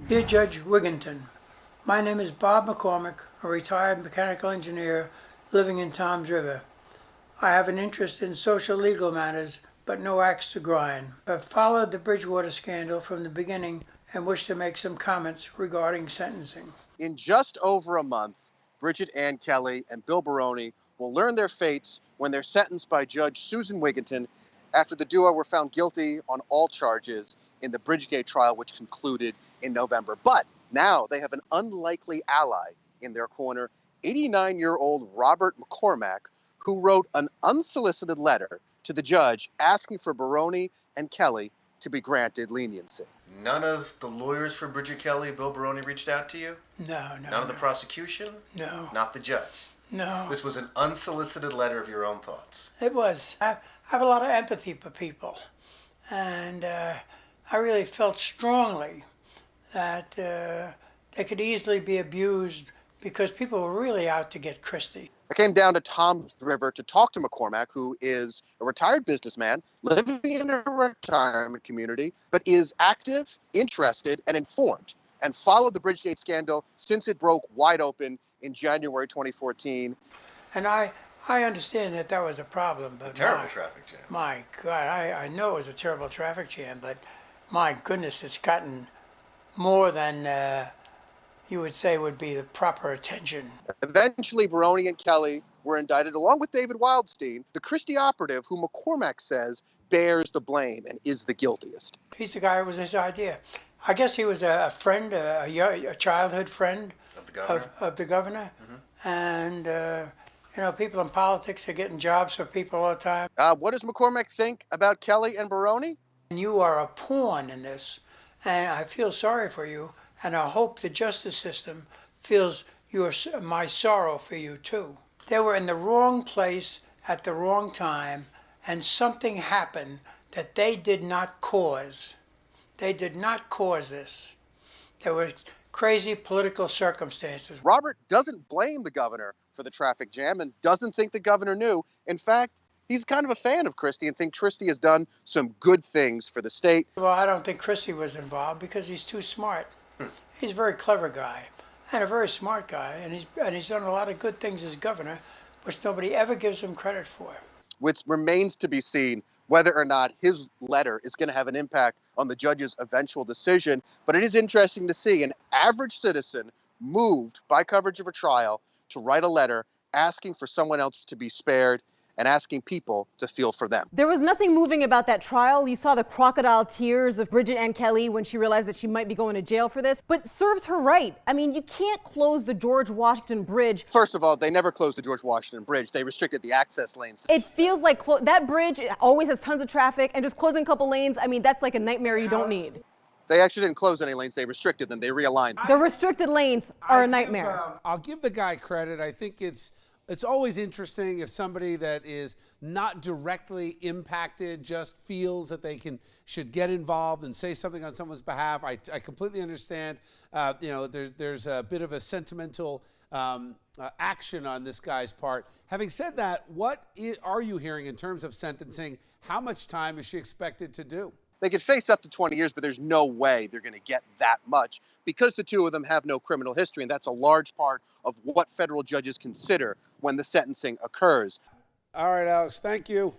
Dear Judge Wigenton, my name is Bob McCormack, a retired mechanical engineer living in Toms River. I have an interest in social legal matters, but no axe to grind. I've followed the Bridgewater scandal from the beginning and wish to make some comments regarding sentencing. In just over a month, Bridget and Kelly and Bill Baroni will learn their fates when they're sentenced by Judge Susan Wigenton after the duo were found guilty on all charges in the Bridgegate trial, which concluded in November. But now they have an unlikely ally in their corner, 89-year-old Robert McCormack, who wrote an unsolicited letter to the judge asking for Baroni and Kelly to be granted leniency. None of the lawyers for Bridget Kelly, Bill Baroni, reached out to you? No. None of the prosecution? No. Not the judge? No. This was an unsolicited letter of your own thoughts? It was. I have a lot of empathy for people, and I really felt strongly that they could easily be abused because people were really out to get Christie. I came down to Toms River to talk to McCormack, who is a retired businessman living in a retirement community, but is active, interested, and informed, and followed the Bridgegate scandal since it broke wide open in January 2014. And I understand that that was a problem, but Terrible traffic jam. My God, I know it was a terrible traffic jam, but my goodness, it's gotten more than you would say would be the proper attention. Eventually, Baroni and Kelly were indicted along with David Wildstein, the Christie operative who McCormack says bears the blame and is the guiltiest. He's the guy who was his idea. I guess he was a friend, a childhood friend Of the governor? of the governor. Mm-hmm. And, people in politics are getting jobs for people all the time. What does McCormack think about Kelly and Baroni? You are a pawn in this, and I feel sorry for you, and I hope the justice system feels my sorrow for you too. They were in the wrong place at the wrong time, and something happened that they did not cause. They did not cause this. There were crazy political circumstances. Robert doesn't blame the governor for the traffic jam and doesn't think the governor knew. In fact, he's kind of a fan of Christie and thinks Christie has done some good things for the state. Well, I don't think Christie was involved because he's too smart. He's a very clever guy and a very smart guy, and he's done a lot of good things as governor, which nobody ever gives him credit for. Which remains to be seen whether or not his letter is going to have an impact on the judge's eventual decision. But it is interesting to see an average citizen moved by coverage of a trial to write a letter asking for someone else to be spared and asking people to feel for them. There was nothing moving about that trial. You saw the crocodile tears of Bridget and Kelly when she realized that she might be going to jail for this, but serves her right. I mean, you can't close the George Washington Bridge. First of all, they never closed the George Washington Bridge. They restricted the access lanes. It feels like that bridge always has tons of traffic, and just closing a couple lanes, I mean, that's like a nightmare you don't need. They actually didn't close any lanes. They restricted them. They realigned them. The restricted lanes are a nightmare. I'll give the guy credit. I think it's always interesting if somebody that is not directly impacted just feels that they should get involved and say something on someone's behalf. I completely understand. There's a bit of a sentimental action on this guy's part. Having said that, what are you hearing in terms of sentencing? How much time is she expected to do? They could face up to 20 years, but there's no way they're going to get that much because the two of them have no criminal history, and that's a large part of what federal judges consider when the sentencing occurs. All right, Alex, thank you.